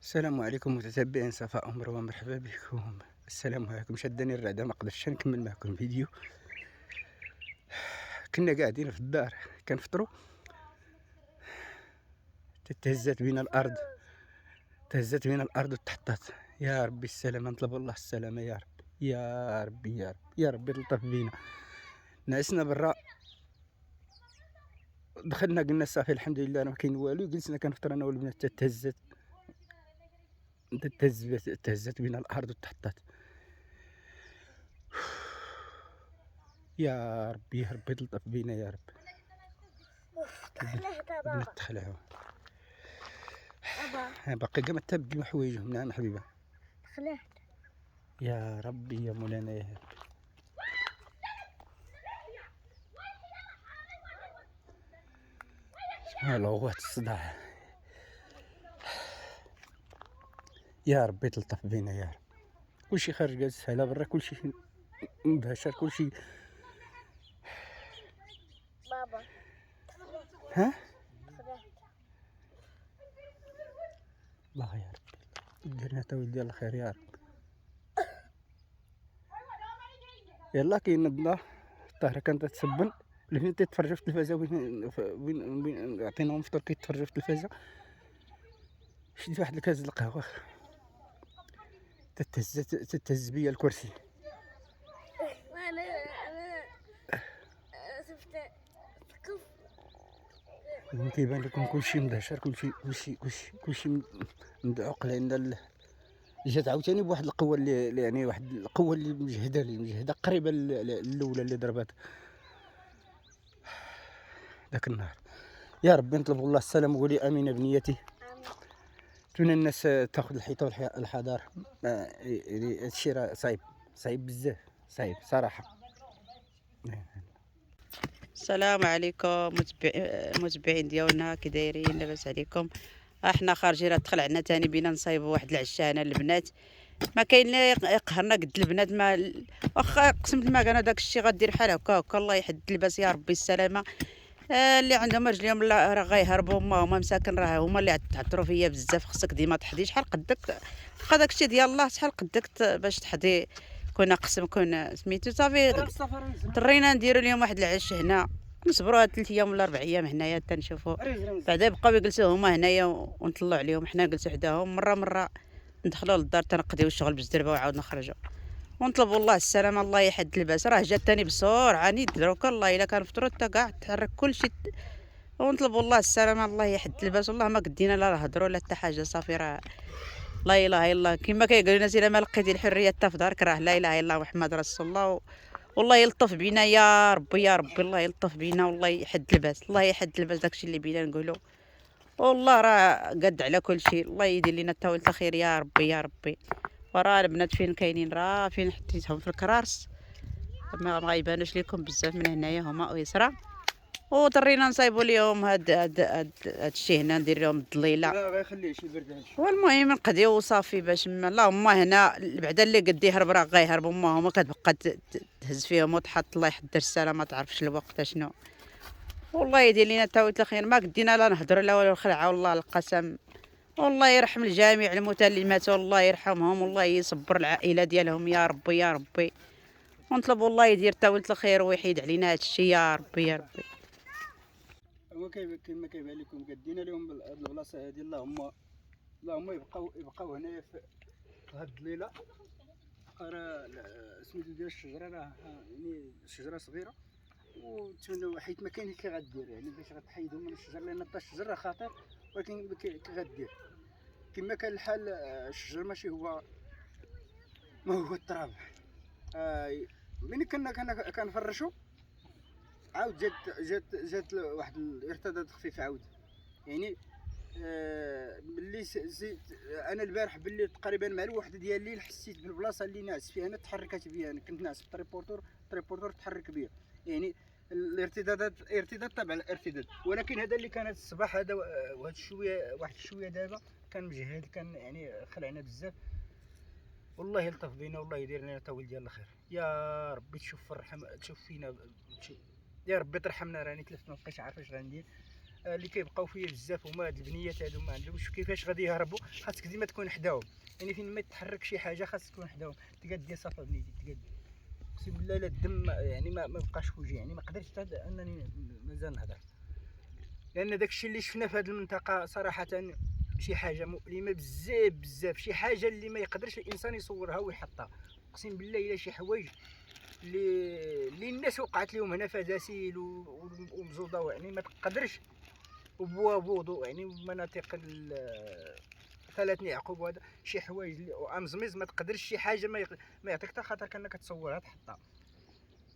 السلام عليكم متتبعين صفاء مروة، مرحبا بكم. السلام عليكم. شدني الرعدة ما قدرتش نكمل معكم فيديو. كنا قاعدين في الدار كنفطروا، تهزت بينا الارض وتحطات. يا ربي السلامة، نطلب الله السلامة يا رب. يا ربي يا رب يا ربي تلطف بينا. نعسنا برا، دخلنا قلنا صافي الحمد لله راه ما كاين والو. جلسنا كنفطر انا والبنات، تهزت بينا الارض وتحطات. يا ربي يا ربي تلطف بينا يا رب. البنات تخلعوا باقي كاع ما تبدي حوايجهم. نعم حبيبه خلعت. يا ربي يا مولانا يا رب. العوات الصداع. يا ربي تلطف بينا يا رب. كلشي خارج جالس على برا، كلشي مباشر، كلشي. بابا ها خلعت. الله يا ربي ديرنا تا ولدي الله خير يا رب. يلا كاين الضنا الطاهره كانت تسبن، البنات تتفرجوا في التلفازه. وين عطيناهم فطور كيتفرجوا في التلفازه. شديت واحد الكاس القهوه، تتهز بيا الكرسي. انا شفت ثقف. كيبان لكم كلشي مدهشر، كلشي مدعوق، لان جات عاوتاني بواحد القوه اللي يعني واحد القوه اللي مجهده قريبه الاولى اللي ضربات ذاك النهار. يا ربي نطلب الله السلام. وقولي امين بنيتي. تون الناس تاخذ الحيطه والحذر. يعني هادشي راه صعيب بزاف، صعيب صراحه. السلام عليكم متبعين ديالنا، كي دايرين؟ لاباس عليكم؟ احنا خارجين، راه دخل عندنا تاني بينا نصايبوا واحد العشانه البنات. ما كاين لا يقهرنا قد البنات. ما واخا قسمت ما كان داك الشيء غدير بحال هكا الله يحد اللباس يا ربي السلامه. اللي عندهم رجليهم لا راه غيهربوا. هما مساكن، راه هما اللي تعثروا فيا بزاف. خصك ديما تحضي شحال قدك، بقى داكشي ديال الله شحال قدك باش تحضي. كنا قسم كنا سميتو صافي. اضطرينا نديرو اليوم واحد العش هنا، نصبروا هاد 3 ايام ولا 4 ايام هنايا حتى نشوفوا. بعدا يبقاو يجلسوا هما هنايا ونطلعوا عليهم. حنا نجلسوا حداهم مره ندخلوا للدار تنقضيو الشغل بالزربه وعاود نخرجوا ونطلبوا الله السلامه. الله يحد الباس. راه جات تاني بسرعه نيت دروك. الله الا كنفطروا حتى كاع تحرك كلشي. ونطلبوا الله السلامه. الله يحد الباس. والله ما قدينا لا هضروا لا حتى حاجه. صافي راه لا اله الا الله كما كيقولوا الناس، الا ما لقيتي الحريه حتى في دارك راه لا اله الا الله محمد رسول الله. والله يلطف بينا يا ربي يا ربي. الله يلطف بينا والله يحد الباس. الله يحد الباس. داكشي اللي بينا نقولوا. والله راه قد على كل شيء. الله يدير لنا التاول الخير يا ربي يا ربي. وراه البنات فين كاينين؟ راه فين حطيتهم في الكرارس، ما غيبانوش لكم بزاف من هنايا هما ويسرى. وضرينا نصايبوا ليهم هاد الشيء هنا، ندير لهم الضليله. لا غيخليه شي برد هادشي. والمهم نقضيو وصافي باش اللهم هنا بعدا اللي قد يهرب راه غيهرب. هما كتبقى تهز فيهم وتحط. الله يحضر السلامه. ما تعرفش الوقت شنو. والله يدير لينا تاويت الخير. ما قدينا لا نهضر لا والو. الخلعه والله القسم. والله يرحم الجميع الموتى اللي ماتوا. الله يرحمهم والله يصبر العائله ديالهم يا ربي يا ربي. ونطلب والله يدير تاويت الخير ويحيد علينا هذا الشيء يا ربي يا ربي. هو كيما كيبان لكم قدينا لهم هاد البلاصه هادي. اللهم يبقاو هنايا في هاد الليله. راه سميتو ديال الشجره راه يعني شجره صغيره، وتمنى حيت ما كاين كي غدير يعني باش غتحيدهم من الشجر، لان حتى الشجر راه خطير. ولكن كي غدير كما كان الحال. الشجر ماشي هو ما هو التراب. ملي كنا كنفرشوا عاود جات واحد الارتداد خفيف عاود يعني. باللي انا البارح باللي تقريبا مع الوحده ديال الليل حسيت بالبلاصه اللي ناعس فيها انا تحركت بيا. انا كنت ناعس في التريبورتور تحرك بيا يعني. ارتداد تبع الارتداد. ولكن هذا اللي كان الصباح هذا واحد شويه دابا كان مجهد، كان يعني خلعنا بزاف. والله يلطف بينا والله يدير لنا تاول ديال الخير. يا ربي تشوف فينا يا ربي ترحمنا. راني تلفت ما بقيتش عارف اش غندير. اللي كيبقاو فيا بزاف هما هاد البنيات هادو ما عندهمش كيفاش غادي يهربوا. خاصك ديما تكون حداهم، يعني فين ما يتحرك شي حاجه خاصك تكون حداهم. تقاد صافا بنيتي تقاد، اقسم بالله الا الدم يعني ما بقاش في وجهي، يعني ما قدرتش حتى انني مازال نهضر، لان داكشي اللي شفنا في هذه المنطقه صراحه شي حاجه مؤلمه بزاف بزاف، شي حاجه اللي ما يقدرش الانسان يصورها ويحطها. اقسم بالله الا شي حوايج اللي الناس وقعت لهم هنا فزاسيل ومزوضه، يعني ما تقدرش، وبوابوضو يعني مناطق ثلاث يعقوب، وهذا شي حوايج وامزمز ما تقدرش شي حاجه ما يعطيك حتى خاطر كانك تصورها تحطها.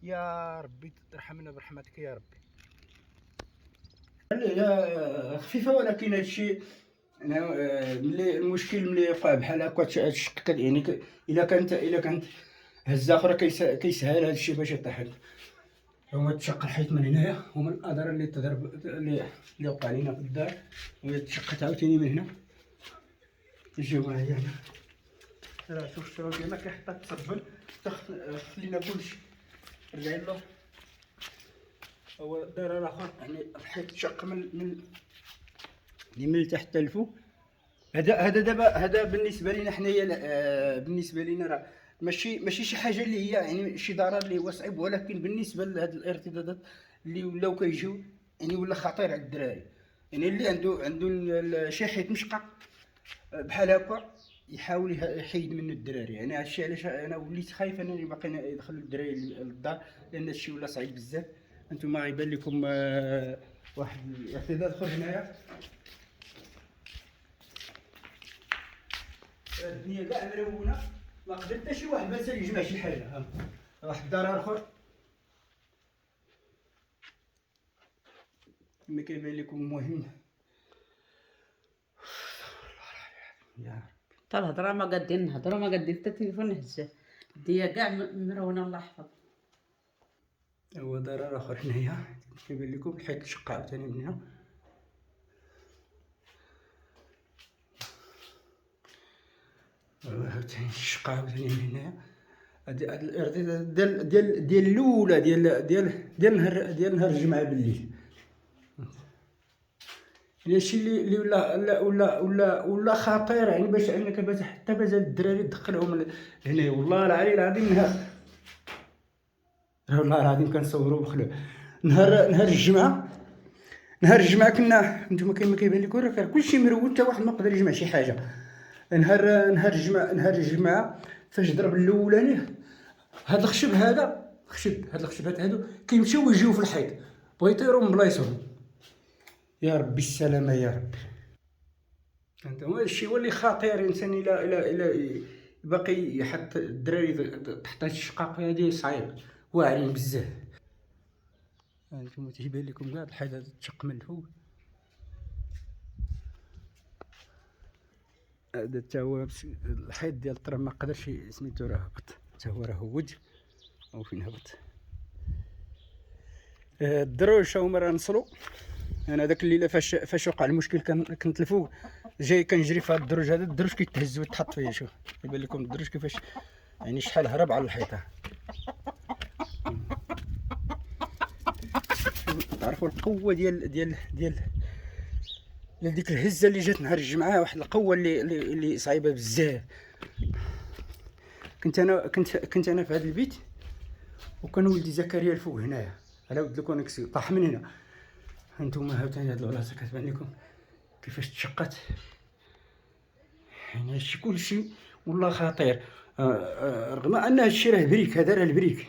يا ربي ترحمنا برحمتك يا ربي. هي خفيفه ولكن هادشي انا ملي المشكل ملي يوقع بحال هكا تشقق، يعني الا كانت هزه اخرى كيسهل هادشي باش يطيح. هما تشق الحيط من هنايا، هما الاضرار اللي تضرب اللي وقع لينا في الدار، وهي تشقت عاوتاني من هنا. نجيو معايا هنا، راه شوف الشروط ديالنا كيحطها تصبن خلينا كلشي رجع له. هو ضرر اخر يعني الحيط تشق من تحت الفوق. هذا دابا هذا بالنسبه لينا حنايا، بالنسبه لينا راه ماشي شي حاجه اللي هي يعني شي ضرر اللي هو صعيب، ولكن بالنسبه لهاد الارتدادات اللي ولاو كيجيو يعني ولا خطير على الدراري. يعني اللي عنده شي حيط مشقق بحال هكا يحاول يحيد منه الدراري. يعني هادشي علاش انا وليت خايف انني باقي ندخل الدراري للدار، لان هادشي ولا صعيب بزاف. انتما غيبان لكم واحد الارتداد اخر هنايا، الدنيا كاع مرونه، ما قدر حتى شي واحد باش يجمع شي حاجه. واحد الضرر اخر كما كيبان لكم. المهم يا ربي حتى الهضره ما قادين نهضروا، ما قادين حتى التليفون نهزه، الدنيا كاع مرونه الله يحفظ. هو ضرر اخر هنايا كيبان لكم، الحيط شق عاوتاني من هنا. عاوتاني شق عاوتاني من هنايا. هاد الارتداد ديال الاولى ديال نهار الجمعه بالليل. هادشي اللي ولا خطير، يعني باش انك باش حتى باش الدراري تدخلهم هنا. والله العلي العظيم والله العظيم كنصوروا بخلوع. نهار الجمعه كنا نتوما كما كيبان لكم راه كلشي مرود، حتى واحد ما قدر يجمع شي حاجه. نهار الجمعه فاش ضرب الاولاني، هاد الخشب هادو كيمشيو ويجيو في الحيط، بغا يطيروا من بلايصهم. يا ربي السلامه يا ربي. انت هو الشيء هو اللي خطير. الانسان الى باقي يحط الدراري تحت الشقاق هذه صعيب، واعرين بزاف. هانتوما تيبان لكم كاع الحيط هذا تشق من الفوق. هذا حتى هو الحيط ديال الطراب ما قدرش سميتو راه هبط، حتى هو راه هوج او فين هبط. الدروج هما راه نصلوا. انا داك الليله فاش وقع المشكل كنت الفوق جاي كنجري في هذا الدروج، هذا الدروج كيتهز ويتحط فيا. شوف يبان لكم الدروج كيفاش يعني شحال هرب على الحيطه. تعرفوا القوه ديال ديك الهزه اللي جات نهار الجمعه، واحد القوه اللي صعيبه بزاف. كنت انا في هذا البيت، وكان ولدي زكريا الفوق هنايا على ود الكونيكسيو، طاح من هنا. هانتوما هاوتاني هاد البلاصه كتبان لكم كيفاش تشقت. يعني هادشي كلشي والله خطير، رغم ان هادشي راه بريك، هذا راه البريك.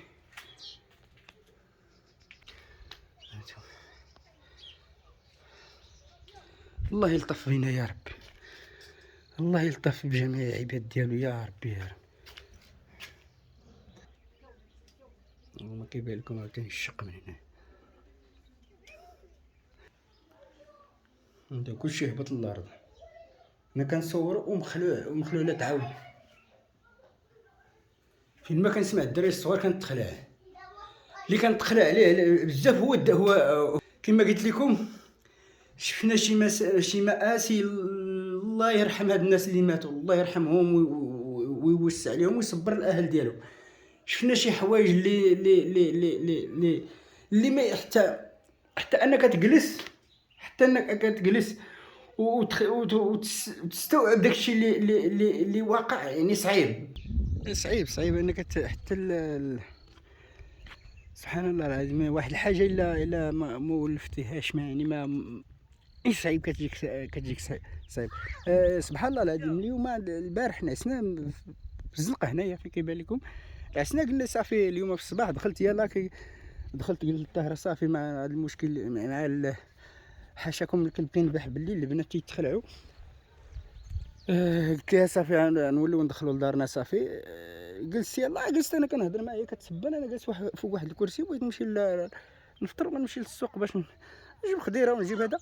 الله يلطف بينا يا رب، الله يلطف بجميع العباد ديالو يا ربي يا رب. وما كيبان لكم عاوتاني الشق من هنا، هذا كلشي هبط للارض. انا كنصور ومخلوع لا تعاود. فين ما كنسمع الدراري الصغار كنتخلع. اللي كنتخلع عليه بزاف هو كما قلت لكم. شفنا شي مآسي، الله يرحم هاد الناس اللي ماتوا، الله يرحمهم ويوسع عليهم ويصبر الاهل ديالهم. شفنا شي حوايج اللي ما حتى انك تجلس حتى انك كتجلس وتستوعب داكشي اللي واقع، يعني صعيب صعيب انك حتى سبحان الله العظيم، واحد الحاجه الا ما ولفتيهاش، ما يعني ما صعيب، كتجيك صعيب. سبحان الله العظيم. اليوم البارح نعسنا في الزنقه هنايا في كيبان لكم، عسنا قلنا صافي اليوم في الصباح دخلت يلاه دخلت قلت للطاهره صافي مع هذا المشكل، مع حاشاكم الكلبين البارح بالليل البنات تيتخلعوا. قلت لها صافي نوليو ندخلوا لدارنا صافي. جلست يلاه، جلست انا كنهضر معايا كتسبن، انا جالس فوق واحد الكرسي، بغيت نمشي نفطر ونمشي للسوق باش نجيب خضيره ونجيب هذا،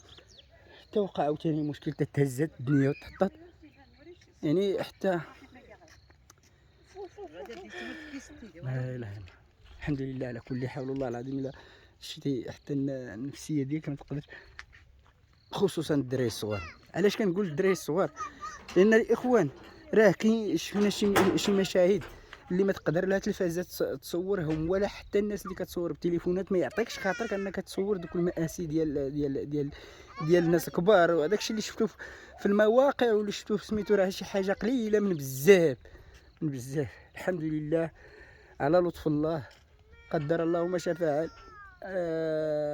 حتى وقع عاوتاني مشكل، تهزت الدنيا وتحطات يعني حتى لا اله الا الله. الحمد لله على كل حال، والله العظيم الا شتي حتى النفسيه ديالك ما تقدرش، خصوصا الدراري الصغار. علاش كنقول الدراري الصغار؟ لان الاخوان راه كاين شفنا شي مشاهد اللي ما تقدر لا تلفازات تصورهم، ولا حتى الناس اللي كتصور بالتليفونات ما يعطيكش خاطرك انك تصور دوك المآسي ديال الناس الكبار. وهذاك الشيء اللي شفتوه في المواقع واللي شفتوه سميتو راه شي حاجه قليله من بزاف من بزاف. الحمد لله على لطف الله، قدر الله ما شاء فعل.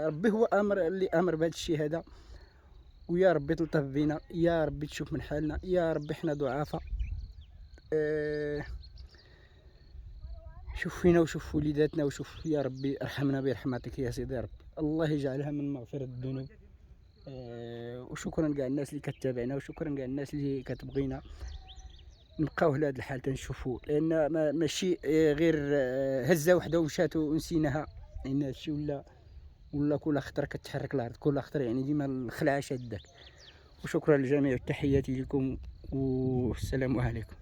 ربي هو اللي امر بهذا الشيء هذا، ويا ربي تلطف بينا، يا ربي تشوف من حالنا، يا ربي حنا ضعافا. شوف فينا وشوف وليداتنا، وشوف يا ربي ارحمنا برحمتك يا سيدي، يا رب الله يجعلها من مغفرة الذنوب. وشكرا كاع الناس اللي كتابعنا، وشكرا كاع الناس اللي كتبغينا نبقاو لهذا الحال تنشوفوا، لان ماشي غير هزه وحده ومشات ونسيناها، لان هادشي ولا كل خطره كتحرك الارض، كل خطره يعني ديما الخلعه شادك. وشكرا للجميع، تحياتي لكم والسلام عليكم.